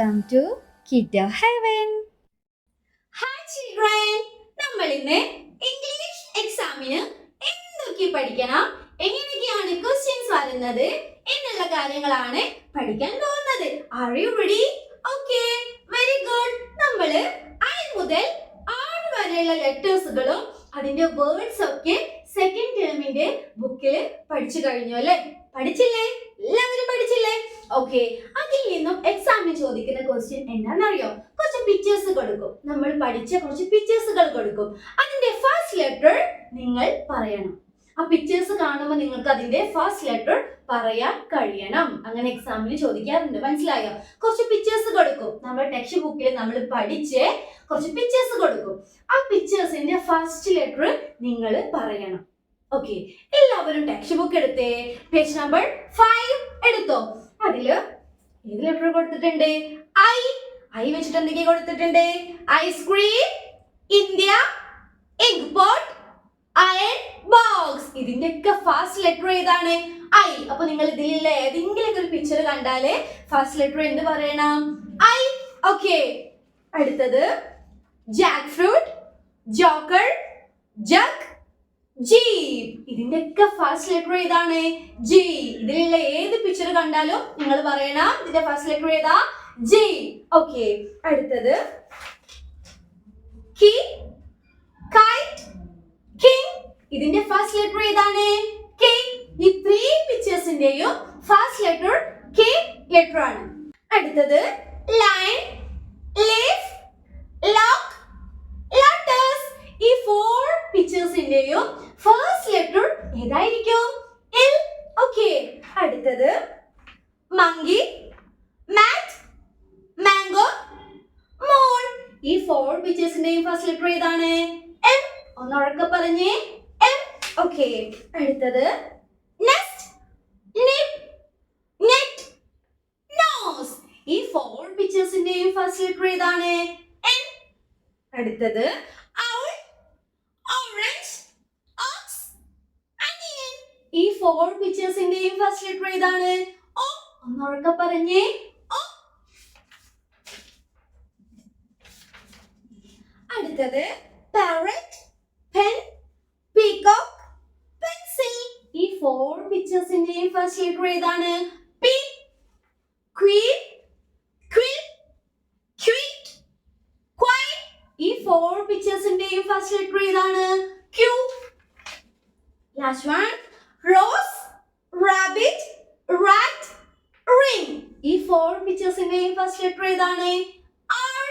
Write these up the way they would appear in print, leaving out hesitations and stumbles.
Welcome to kiddo heaven. Hi children, നമ്മൾ ഇന്ന് English എക്സാമിന് എന്തൊക്കെ പഠിക്കണം, എങ്ങനെയൊക്കെയാണ് ക്വസ്റ്റ്യൻസ് വരുന്നത് എന്നുള്ള കാര്യങ്ങളാണ് പഠിക്കാൻ പോകുന്നത്. Are you ready? Okay, very good. നമ്മൾ I മുതൽ R വരെയുള്ള ലെറ്റേഴ്സുകളും അതിന്റെ വേർഡ്സ് ഒക്കെ സെക്കൻഡ് ടേമിന്റെ ബുക്കിൽ പഠിച്ചു കഴിഞ്ഞു അല്ലേ? പഠിച്ചില്ലേ? എല്ലാവരും പഠിച്ചില്ലേ? ഓക്കെ, അതിൽ നിന്നും എക്സാമിന് ചോദിക്കുന്ന ക്വസ്റ്റ്യൻ എന്താണെന്നറിയോ? കുറച്ച് പിക്ചേഴ്സ് കൊടുക്കും, നമ്മൾ പഠിച്ച കുറച്ച് പിക്ചേഴ്സുകൾ കൊടുക്കും. അതിന്റെ ഫസ്റ്റ് ലെറ്റർ നിങ്ങൾ പറയണം. ആ പിക്ചേഴ്സ് കാണുമ്പോൾ നിങ്ങൾക്ക് അതിന്റെ ഫസ്റ്റ് ലെറ്റർ പറയാൻ കഴിയണം. അങ്ങനെ എക്സാമിന് ചോദിക്കാറുണ്ട്, മനസ്സിലായോ? കുറച്ച് പിക്ചേഴ്സ് കൊടുക്കും, നമ്മുടെ ടെക്സ്റ്റ് ബുക്കിൽ നമ്മൾ പഠിച്ച് കുറച്ച് പിക്ചേഴ്സ് കൊടുക്കും. ആ പിക്ചേഴ്സിന്റെ ഫസ്റ്റ് ലെറ്റർ നിങ്ങൾ പറയണം. ഓക്കെ, എല്ലാവരും ടെക്സ്റ്റ് ബുക്ക് എടുത്തേ. പേജ് നമ്പർ 5 എടുത്തോ. അതില് ഏത് ലെറ്റർ കൊടുത്തിട്ടുണ്ട്? ഐ വെച്ചിട്ട് എന്തൊക്കെ കൊടുത്തിട്ടുണ്ട്? Ice cream, India, egg pot, iron box. ഇതിന്റെ ഒക്കെ ഫസ്റ്റ് ലെറ്റർ ഏതാണ്? ഐ. അപ്പൊ നിങ്ങൾ ഇതിലുള്ള ഏതെങ്കിലും ഒരു പിക്ചർ കണ്ടാല് ഫസ്റ്റ് ലെറ്റർ എന്ത് പറയണം? ഐ. ഓക്കെ, അടുത്തത് jackfruit, joker, jug, jeep. ഇതിന്റെ ഒക്കെ ഫസ്റ്റ് ലെറ്റർ ഏതാണ്? ജി. ഇതിലുള്ള ഏത് പിക്ചർ കണ്ടാലും നിങ്ങൾ പറയണം ഇതിന്റെ ഫസ്റ്റ് ലെറ്റർ ഏതാ? ജി. ഓക്കെ, അടുത്തത് കി, കൈറ്റ്, കിങ്. ഇതിന്റെ ഫസ്റ്റ് ലെറ്റർ ഏതാണ്? കെ. ഈ 3 പിക്ചേഴ്സിന്റെയും ഫസ്റ്റ് ലെറ്റർ കെ ലെറ്റർ ആണ്. അടുത്തത് ലൈൻ, ലീഫ്, ലോക്ക്, ലോട്ടസ്. ഈ 4 പിക്ചേഴ്സിന്റെയും ഫസ്റ്റ് ലെറ്റർ ഏതായിരിക്കും? എൽ. ഓക്കെ, അടുത്തത് മങ്കി, മാറ്റ്, മാംഗോ, മോൾ. ഈ 4 പിക്ചേഴ്സിന്റെയും ഫസ്റ്റ് ലെറ്റർ ഏതാണ്? എം. ഒന്നുറക്കെ പറഞ്ഞേ, എം. ഓക്കെ, അടുത്തത് നെസ്റ്റ്, നിപ്പ്, നെറ്റ്, നോസ്. ഈ 4 പിക്ചേഴ്സിന്റെയും ഫസ്റ്റ് ലെറ്റർ ഏതാണ്? എൻ. അടുത്തത് ഔൾ, ഓറഞ്ച്, ഓക്സ്, അനിയൻ. ഈ 4 പിക്ചേഴ്സിന്റെയും ഫസ്റ്റ് ലെറ്റർ ഏതാണ്? ഓ. ഒന്നുറക്കെ പറഞ്ഞേ, ഓ. അടുത്തത് പാരറ്റ്, പെൻ, പീകോക്ക്, പെൻസിൽ. ഈ 4 പിക്ചേഴ്സിന്റെയും ഫസ്റ്റ് ലെറ്റർ ഏതാണ്? P. Queen, quill, quit, quine. ഈ 4 പിക്ചേഴ്സിന്റെയും ഫസ്റ്റ് ലെറ്റർ ഏതാണ്? Q. Last one rose, rabbit, rat, ring. ഈ 4 പിക്ചേഴ്സിന്റെയും ഫസ്റ്റ് ലെറ്റർ ഏതാണ്? ആർ.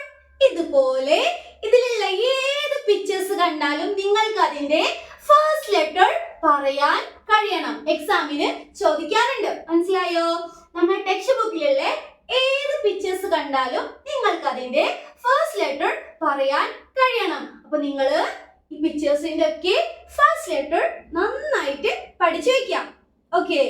ഇതുപോലെ ഇതിലുള്ള ഏത് പിക്ചേഴ്സ് കണ്ടാലും നിങ്ങൾക്ക് അതിന്റെ ഫസ്റ്റ് ലെറ്റർ പറയാൻ കഴിയണം. എക്സാമിന് ചോദിക്കാറുണ്ട്, മനസ്സിലായോ? നമ്മുടെ ടെക്സ്റ്റ് ബുക്കിലുള്ള ഏത് പിക്ചേഴ്സ് കണ്ടാലും നിങ്ങൾക്ക് അതിന്റെ ഫസ്റ്റ് ലെറ്റർ പറയാൻ കഴിയണം. അപ്പൊ നിങ്ങൾ ഈ പിക്ചേഴ്സിന്റെ ഒക്കെ ഫസ്റ്റ് ലെറ്റർ നന്നായിട്ട് പഠിച്ചു വെക്കാം. ഓക്കെ,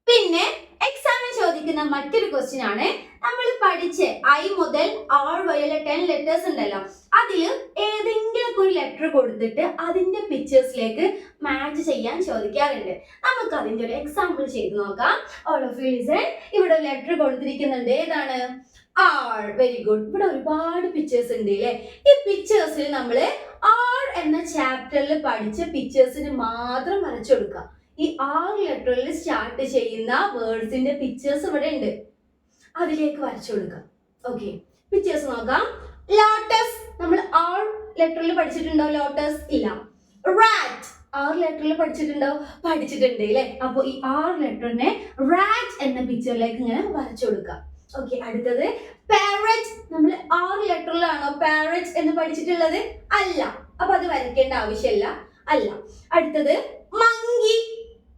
പിന്നെ എക്സാമിന് ചോദിക്കുന്ന മറ്റൊരു ക്വസ്റ്റ്യൻ ആണ്, നമ്മൾ പഠിച്ച് ഐ മുതൽ ആർ വരെയുള്ള 10 ലെറ്റേഴ്സ് ഉണ്ടല്ലോ, അതിൽ ഏതെങ്കിലും ഒരു ലെറ്റർ കൊടുത്തിട്ട് അതിന്റെ പിക്ചേഴ്സിലേക്ക് മാച്ച് ചെയ്യാൻ ചോദിക്കാറുണ്ട്. നമുക്ക് അതിന്റെ ഒരു എക്സാമ്പിൾ ചെയ്ത് നോക്കാം. All of you listen. ഇവിടെ ലെറ്റർ കൊടുത്തിരിക്കുന്നുണ്ട്, ഏതാണ്? ആർ. Very good. ഇവിടെ ഒരുപാട് പിക്ചേഴ്സ് ഉണ്ട് അല്ലേ? ഈ പിക്ചേഴ്സിൽ നമ്മൾ ആർ എന്ന ചാപ്റ്ററിൽ പഠിച്ച പിക്ചേഴ്സിന് മാത്രം വരച്ചു കൊടുക്കുക. ഈ 6 ലെറ്ററിൽ സ്റ്റാർട്ട് ചെയ്യുന്ന വേർഡ്സിന്റെ പിക്ചേഴ്സ് ഇവിടെ ഉണ്ട്, അതിലേക്ക് വരച്ചു കൊടുക്കാം. ഓക്കെ, പിക്ചേഴ്സ് നോക്കാം. ലോട്ടസ് നമ്മൾ 6 ലെറ്ററിൽ പഠിച്ചിട്ടുണ്ടോ? ലോട്ടസ് ഇല്ല. റാറ്റ് 6 ലെറ്ററിൽ പഠിച്ചിട്ടുണ്ടോ? പഠിച്ചിട്ടുണ്ട് അല്ലേ? അപ്പോൾ ഈ 6 ലെറ്ററിനെ റാറ്റ് എന്ന പിക്ചറിലേക്ക് ഇങ്ങനെ വരച്ചു കൊടുക്കാം. ഓക്കെ, അടുത്തത് പാരറ്റ്. നമ്മൾ 6 ലെറ്ററിലാണോ പാരറ്റ് എന്ന് പഠിച്ചിട്ടുള്ളത്? അല്ല, അപ്പൊ അത് വരയ്ക്കേണ്ട ആവശ്യമില്ല. അല്ല. അടുത്തത് മങ്കി.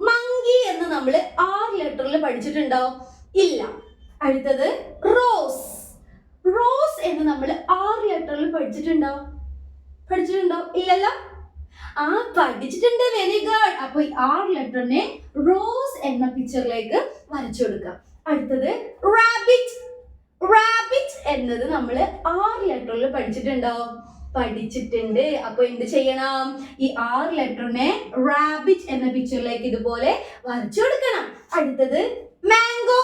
മങ്കി എന്ന് നമ്മൾ 6 ലെറ്ററിൽ പഠിച്ചിട്ടുണ്ടോ? ഇല്ല. അടുത്തത് റോസ്. റോസ് എന്ന് നമ്മൾ 6 ലെറ്ററിൽ പഠിച്ചിട്ടുണ്ടോ? ഇല്ലല്ലോ. ആ, പഠിച്ചിട്ടുണ്ട്. Very good. അപ്പൊ ഈ 6 ലെറ്ററിനെ റോസ് എന്ന പിക്ചറിലേക്ക് വരച്ചു കൊടുക്കാം. അടുത്തത് റാബിറ്റ്. റാബിറ്റ് എന്നത് നമ്മൾ 6 ലെറ്ററിൽ പഠിച്ചിട്ടുണ്ടോ? പഠിച്ചിട്ടുണ്ട്. അപ്പൊ എന്ത് ചെയ്യണം? ഈ 6 ലെറ്ററിനെ റാബിറ്റ് എന്ന പിക്ചറിലേക്ക് ഇതുപോലെ വരച്ചു കൊടുക്കണം. അടുത്തത് മാംഗോ.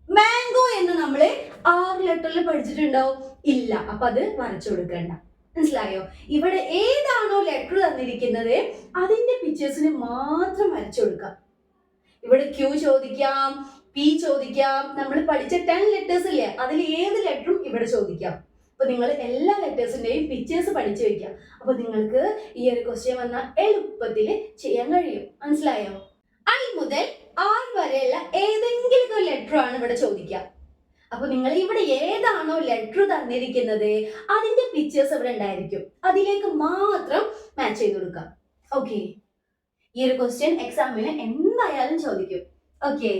മാംഗോ എന്ന് നമ്മൾ 6 ലെറ്ററിൽ പഠിച്ചിട്ടുണ്ടോ? ഇല്ല. അപ്പൊ അത് വരച്ചു കൊടുക്കണ്ട. മനസ്സിലായോ? ഇവിടെ ഏതാണോ ലെറ്റർ തന്നിരിക്കുന്നത് അതിന്റെ പിക്ചേഴ്സിന് മാത്രം വരച്ചു കൊടുക്കാം. ഇവിടെ Q ചോദിക്കാം, P ചോദിക്കാം. നമ്മൾ പഠിച്ച 10 ലെറ്റേഴ്സ് ഇല്ലേ, അതിൽ ഏത് ലെറ്ററും ഇവിടെ ചോദിക്കാം. അപ്പൊ നിങ്ങൾ എല്ലാ ലെറ്റേഴ്സിന്റെയും പിക്ചേഴ്സ് പഠിച്ചു വെക്കാം. അപ്പൊ നിങ്ങൾക്ക് ഈ ഒരു ക്വസ്റ്റ്യൻ വന്നാൽ എളുപ്പത്തിൽ ചെയ്യാൻ കഴിയും. മനസ്സിലായോ? I മുതൽ R വരെയുള്ള ഏതെങ്കിലും ഒരു ലെറ്റർ ആണ് ഇവിടെ ചോദിക്കുക. അപ്പൊ നിങ്ങൾ ഇവിടെ ഏതാണോ ലെറ്റർ തന്നിരിക്കുന്നത് അതിന്റെ പിക്ചേഴ്സ് ഇവിടെ ഉണ്ടായിരിക്കും. അതിലേക്ക് മാത്രം മാച്ച് ചെയ്ത് കൊടുക്കാം. ഓക്കെ, ഈ ഒരു ക്വസ്റ്റ്യൻ എക്സാമിന് എന്തായാലും ചോദിക്കും. ഓക്കെ,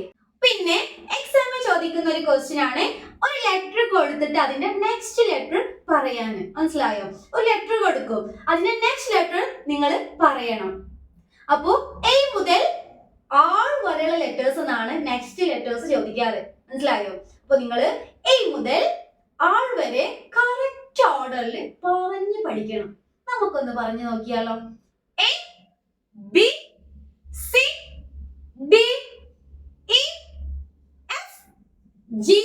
പിന്നെ എക്സാമിന് ചോദിക്കുന്ന ഒരു ക്വസ്റ്റ്യൻ ആണ് ഒരു ലെറ്റർ കൊടുത്തിട്ട് അതിന്റെ നെക്സ്റ്റ് ലെറ്റർ പറയാന്. മനസ്സിലായോ? ഒരു ലെറ്റർ കൊടുക്കും, അതിന്റെ നെക്സ്റ്റ് ലെറ്റർ നിങ്ങൾ പറയണം. അപ്പോ A മുതൽ R വരെയുള്ള ലെറ്റേഴ്സ് എന്നാണ് നെക്സ്റ്റ് ലെറ്റേഴ്സ് ചോദിക്കാറ്. മനസ്സിലായോ? അപ്പൊ നിങ്ങൾ A മുതൽ R വരെ കറക്റ്റ് ഓർഡറിൽ പറഞ്ഞു പഠിക്കണം. നമുക്കൊന്ന് പറഞ്ഞു നോക്കിയാലോ? A B C D E F G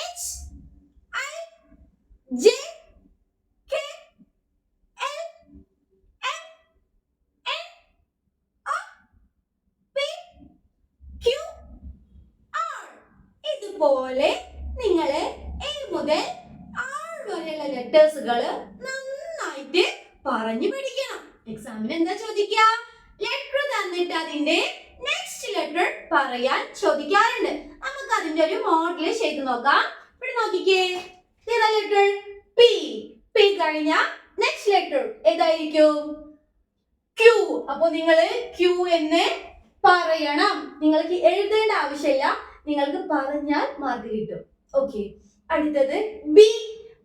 H I J K L M N O P Q R. ഇതുപോലെ നിങ്ങൾ A മുതൽ R വരെയുള്ള ലെറ്റേഴ്സുകൾ നന്നായിട്ട് പറഞ്ഞു പഠിക്കണം. എക്സാമിന് എന്താ ചോദിക്കുക? ലെറ്റർ തന്നിട്ട് അതിന്റെ നെക്സ്റ്റ് ലെറ്റർ പറയാൻ ചോദിക്കാറുണ്ട്. നമുക്ക് അതിന്റെ ഒരു മോഡൽ ചെയ്ത് നോക്കാം. ഇവിടെ നോക്കിക്കേ, ഏതാ ലെറ്റർ? P. P കഴിഞ്ഞ നെക്സ്റ്റ് ലെറ്റർ ഏതായിരിക്കും? Q. അപ്പൊ നിങ്ങൾ Q എന്ന് പറയണം. നിങ്ങൾക്ക് എഴുതേണ്ട ആവശ്യമില്ല, നിങ്ങൾക്ക് പറഞ്ഞാൽ മാർക്ക് കിട്ടും. ഓക്കെ, അടുത്തത് B.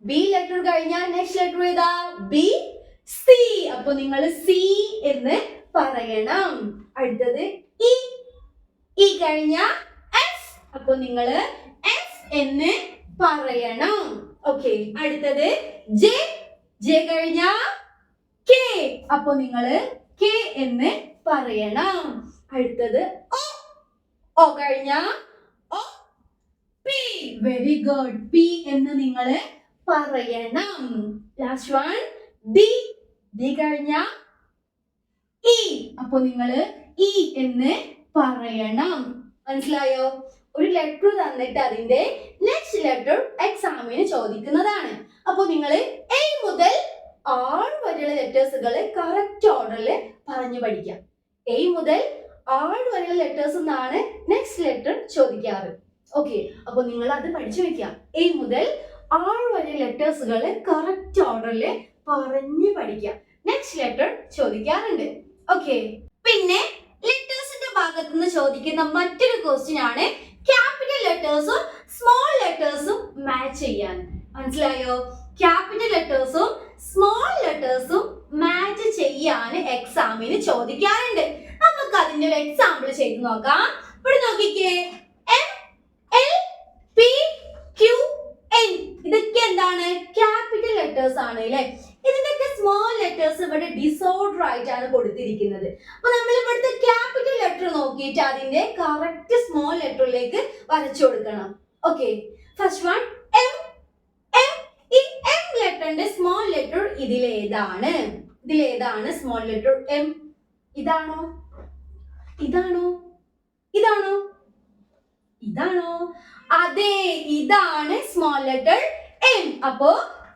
B ലെറ്റർ കഴിഞ്ഞ നെക്സ്റ്റ് ലെറ്റർ ഏതാ? B. C. അപ്പൊ നിങ്ങൾ C എന്ന് പറയണം. അടുത്തത് E. E കഴിഞ്ഞ F. അപ്പൊ നിങ്ങൾ F എന്ന് പറയണം. ഓക്കെ, അടുത്തത് J. J കഴിഞ്ഞ K. അപ്പൊ നിങ്ങൾ K എന്ന് പറയണം. അടുത്തത് O. O കഴിഞ്ഞ O. P. Very good. P എന്ന് നിങ്ങൾ പറയണം. Last one D. D കഴിഞ്ഞ E. അപ്പൊ നിങ്ങൾ E എന്ന് പറയണം. മനസ്സിലായോ? ഒരു ലെറ്റർ തന്നിട്ട് അതിന്റെ നെക്സ്റ്റ് ലെറ്റർ എക്സാമിന് ചോദിക്കുന്നതാണ്. അപ്പൊ നിങ്ങൾ A മുതൽ R വരെയുള്ള ലെറ്റേഴ്സുകൾ കറക്റ്റ് ഓർഡറിൽ പറഞ്ഞു പഠിക്കാം. A മുതൽ R വരെയുള്ള ലെറ്റേഴ്സ് എന്നാണ് നെക്സ്റ്റ് ലെറ്റർ ചോദിക്കാറ്. ഓക്കെ, അപ്പൊ നിങ്ങൾ അത് പഠിച്ചു വെക്കാം. A മുതൽ R വരെ ലെറ്റേഴ്സുകൾ കറക്റ്റ് ഓർഡറിൽ പറഞ്ഞു പഠിക്കാം. നെക്സ്റ്റ് ലെറ്റർ ചോദിക്കാറുണ്ട്. ഓക്കെ, പിന്നെ ലെറ്റേഴ്സിന്റെ ഭാഗത്ത് നിന്ന് ചോദിക്കുന്ന മറ്റൊരു ക്വസ്റ്റ്യൻ ആണ് ക്യാപിറ്റൽ ലെറ്റേഴ്സും സ്മോൾ ലെറ്റേഴ്സും മാച്ച് ചെയ്യാൻ. മനസ്സിലായോ? ക്യാപിറ്റൽ ലെറ്റേഴ്സും സ്മോൾ ലെറ്റേഴ്സും മാച്ച് ചെയ്യാൻ എക്സാമിന് ചോദിക്കാറുണ്ട്. നമുക്ക് അതിന്റെ ഒരു എക്സാമ്പിൾ ചെയ്ത് നോക്കാം. ഇവിടെ നോക്കിക്കേ, M L P Q N ഇതൊക്കെ എന്താണ്? ക്യാപിറ്റൽ ലെറ്റേഴ്സ് ആണ് അല്ലേ? ഇതിന്റെയൊക്കെ സ്മോൾ ലെറ്റേഴ്സ് ഇവിടെ ഡിസോർഡർ ആയിട്ടാണ് കൊടുത്തിരിക്കുന്നത്. അപ്പൊ നമ്മൾ ഇവിടുത്തെ ക്യാപിറ്റൽ ലെറ്റർ നോക്കിയിട്ട് അതിന്റെ കറക്റ്റ് സ്മോൾ ലെറ്ററിലേക്ക് വരച്ചു കൊടുക്കണം. Okay, first one M. M. ഈ M ലെറ്ററിന്റെ സ്മോൾ ലെറ്റർ ഇതിലേതാണ്? ഇതിലേതാണ് സ്മോൾ ലെറ്റർ M? ഇതാണോ? ഇതാണോ? ഇതാണോ? ഇതാണോ? അതെ, ഇതാണ് സ്മോൾ ലെറ്റർ M. അപ്പോ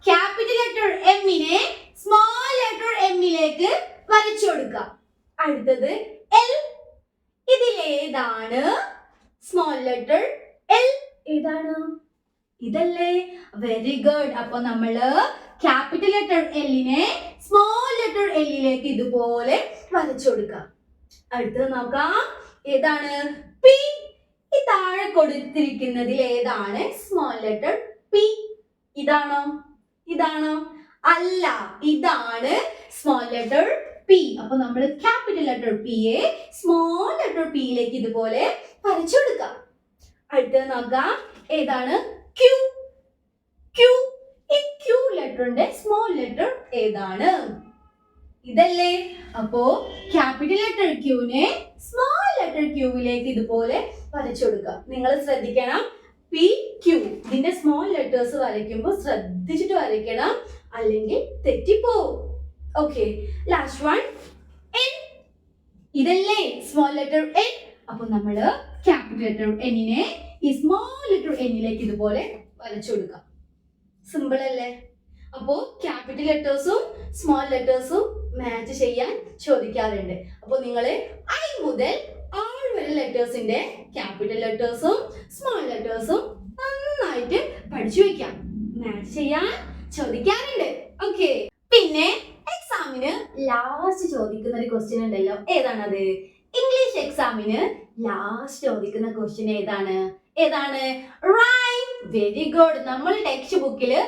ക്യാപിറ്റൽ ലെറ്റർ M നെ സ്മോൾ ലെറ്റർ M ലേക്ക് വരച്ചു കൊടുക്കുക. അടുത്തത് L. ഇതിലേതാണ് സ്മോൾ ലെറ്റർ L? ഏതാണ്? ഇതല്ലേ? Very good. അപ്പൊ നമ്മള് ക്യാപിറ്റൽ ലെറ്റർ L നെ സ്മോൾ ലെറ്റർ L ലേക്ക് ഇതുപോലെ വരച്ചു കൊടുക്കുക. അടുത്തത് നോക്കാം, ഏതാണ്? P. ഈ താഴെ കൊടുത്തിരിക്കുന്നതിൽ ഏതാണ് സ്മോൾ ലെറ്റർ P? ഇതാണോ? ഇതാണോ? അല്ല, ഇതാണ് സ്മോൾ ലെറ്റർ P. അപ്പൊ നമ്മൾ ക്യാപിറ്റൽ ലെറ്റർ P യെ സ്മോൾ ലെറ്റർ P ലേക്ക് ഇതുപോലെ വരച്ചു കൊടുക്കാം. അടുത്തത് നോക്കാം, ഏതാണ്? Q. Q. ഈ Q ലെറ്ററിന്റെ സ്മോൾ ലെറ്റർ ഏതാണ്? ഇതല്ലേ? അപ്പോ ക്യാപിറ്റൽ ലെറ്റർ Q നെ സ്മോൾ ലെറ്റർ Q ലേക്ക് ഇതുപോലെ വരച്ചു കൊടുക്കുക. നിങ്ങൾ ശ്രദ്ധിക്കണം, പി ക്യൂ. ഇതിന്റെ സ്മോൾ ലെറ്റേഴ്സ് വരയ്ക്കുമ്പോൾ ശ്രദ്ധിച്ചിട്ട് വരയ്ക്കണം, അല്ലെങ്കിൽ തെറ്റിപ്പോവും. Okay, last one N. ഇതല്ലേ സ്മോൾ ലെറ്റർ എൻ. അപ്പൊ നമ്മള് ക്യാപിറ്റൽ ലെറ്റർ എന്നിനെ ഈ സ്മോൾ ലെറ്റർ എന്നിലേക്ക് ഇതുപോലെ വരച്ചു കൊടുക്കാം. സിമ്പിൾ അല്ലേ? അപ്പോ ക്യാപിറ്റൽ ലെറ്റേഴ്സും സ്മോൾ ലെറ്റേഴ്സും മാച്ച് ചെയ്യാൻ ചോദിക്കാറുണ്ട്. അപ്പൊ നിങ്ങള് ഐ മുതൽ ആർ വരെ ലെറ്റേഴ്സിന്റെ ക്യാപിറ്റൽ ലെറ്റേഴ്സും സ്മോൾ ലെറ്റേഴ്സും നന്നായിട്ട് പഠിച്ചു വെക്കാം. മാച്ച് ചെയ്യാൻ ചോദിക്കാറുണ്ട്. ഓക്കെ, പിന്നെ എക്സാമിന് ലാസ്റ്റ് ചോദിക്കുന്ന ഒരു ക്വസ്റ്റ്യൻ ഉണ്ടല്ലോ, ഏതാണത്? ഇംഗ്ലീഷ് എക്സാമിന് ലാസ്റ്റ് ചോദിക്കുന്ന ക്വസ്റ്റ്യൻ ഏതാണ്? റൈം. Very good. നമ്മൾ ടെക്സ്റ്റ് ബുക്കില്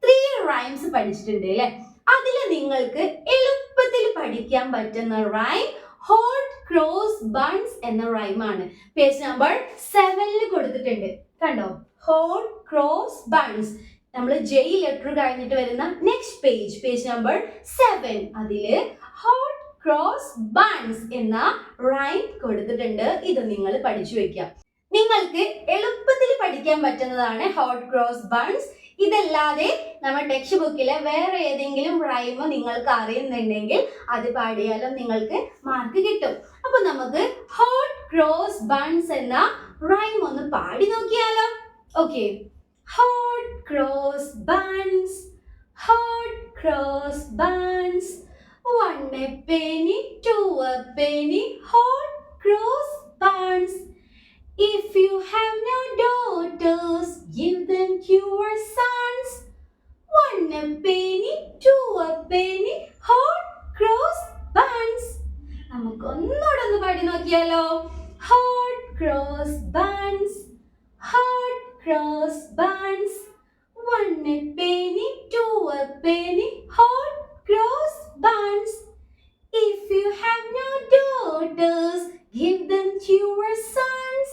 3 റൈംസ് പഠിച്ചിട്ടുണ്ട് അല്ലെ? അതിൽ നിങ്ങൾക്ക് എളുപ്പത്തിൽ പഠിക്കാൻ പറ്റുന്ന റൈം ഹോട്ട് ക്രോസ് ബൺസ് എന്ന റൈമാണ്. പേജ് നമ്പർ 7 കൊടുത്തിട്ടുണ്ട്. കണ്ടോ? Hot cross buns. നമ്മൾ ജെ ലെറ്റർ കഴിഞ്ഞിട്ട് വരുന്ന നെക്സ്റ്റ് പേജ് നമ്പർ 7, അതില് ഹോട്ട് ക്രോസ് ബൺസ് എന്ന റൈം കൊടുത്തിട്ടുണ്ട്. ഇത് നിങ്ങൾ പഠിച്ചു വെക്കാം. നിങ്ങൾക്ക് എളുപ്പത്തിൽ പഠിക്കാൻ പറ്റുന്നതാണ് ഹോട്ട് ക്രോസ് ബൺസ്. ഇതല്ലാതെ നമ്മുടെ ടെക്സ്റ്റ് ബുക്കിലെ വേറെ ഏതെങ്കിലും റൈം നിങ്ങൾക്ക് അറിയുന്നുണ്ടെങ്കിൽ അത് പാടിയാലും നിങ്ങൾക്ക് മാർക്ക് കിട്ടും. അപ്പൊ നമുക്ക് ഹോട്ട് ക്രോസ് ബൺസ് എന്ന റൈം ഒന്ന് പാടി നോക്കിയാലോ? Okay, hot cross buns, hot cross buns, 1 a penny, 2 a penny, hot cross buns. If you have no daughters, give them to your sons. 1 a penny, 2 a penny, hot cross buns. നമുക്ക് ഒന്നുകൂടെ ഒന്ന് പാടി നോക്കിയാലോ? Hot cross buns, hot cross buns, 1 a penny, 2 a penny, hot cross buns. If you have no daughters, give them to your sons.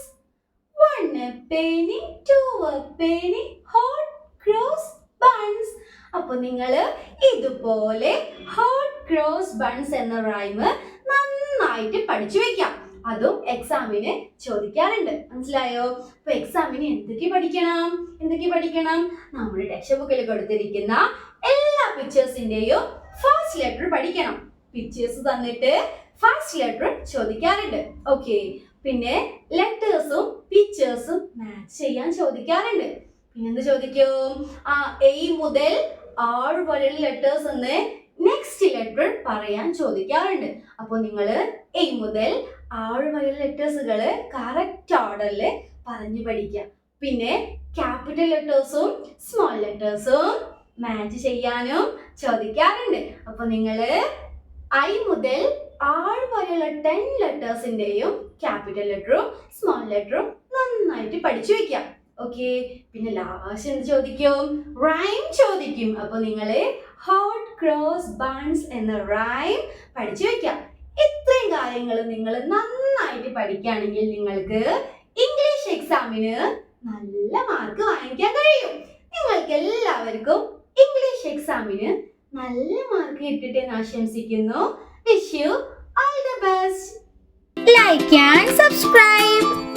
1 a penny, 2 a penny, hot cross buns. അപ്പോൾ നിങ്ങൾ ഇതുപോലെ hot cross buns എന്ന rhyme നന്നായിട്ട് പഠിച്ചു വെക്കാം. അതും എക്സാമിന് ചോദിക്കാറുണ്ട്. മനസ്സിലായോ? അപ്പൊ എക്സാമിന് എന്തൊക്കെ പഠിക്കണം? നമ്മുടെ ടെക്സ്റ്റ് ബുക്കിൽ കൊടുത്തിരിക്കുന്ന എല്ലാ പിക്ചേഴ്സിന്റെയും ഫസ്റ്റ് ലെറ്റർ പഠിക്കണം. പിക്ചേഴ്സ് തന്നിട്ട് ഫസ്റ്റ് ലെറ്റർ ചോദിക്കാറുണ്ട്. ഓക്കെ, പിന്നെ ലെറ്റേഴ്സും പിക്ചേഴ്സും മാച്ച് ചെയ്യാൻ ചോദിക്കാറുണ്ട്. പിന്നെന്ത് ചോദിക്കും? എ മുതൽ ആർ വരെയുള്ള ലെറ്റേഴ്സ് എന്ന് നെക്സ്റ്റ് ലെറ്റർ പറയാൻ ചോദിക്കാറുണ്ട്. അപ്പോൾ നിങ്ങൾ എ മുതൽ ആർ വരെയുള്ള ലെറ്റേഴ്സുകള് കറക്റ്റ് ഓർഡറിൽ പറഞ്ഞു പഠിക്കുക. പിന്നെ ക്യാപിറ്റൽ ലെറ്റേഴ്സും സ്മോൾ ലെറ്റേഴ്സും മാച്ച് ചെയ്യാനും ചോദിക്കാറുണ്ട്. അപ്പൊ നിങ്ങള് ഐ മുതൽ ആർ വരെയുള്ള 10 ലെറ്റേഴ്സിന്റെയും ക്യാപിറ്റൽ ലെറ്ററും സ്മോൾ ലെറ്ററും നന്നായിട്ട് പഠിച്ചു വെക്കാം. ഓക്കെ, പിന്നെ ലാസ്റ്റ് എന്ത് ചോദിക്കും? റൈം ചോദിക്കും. അപ്പൊ നിങ്ങള് ഹോട്ട് ക്രോസ് ബൺസ് എന്ന റൈം പഠിച്ചു വെക്കാം. ഇത്രയും കാര്യങ്ങൾ നിങ്ങൾ നന്നായിട്ട് പഠിക്കുകയാണെങ്കിൽ നിങ്ങൾക്ക് ഇംഗ്ലീഷ് എക്സാമിന് നല്ല മാർക്ക് വാങ്ങിക്കാൻ കഴിയും. നിങ്ങൾക്ക് എല്ലാവർക്കും ഇംഗ്ലീഷ് എക്സാമിന് നല്ല മാർക്ക് കിട്ടട്ടെ എന്ന് ആശംസിക്കുന്നു. Wish you all the best. Like and subscribe.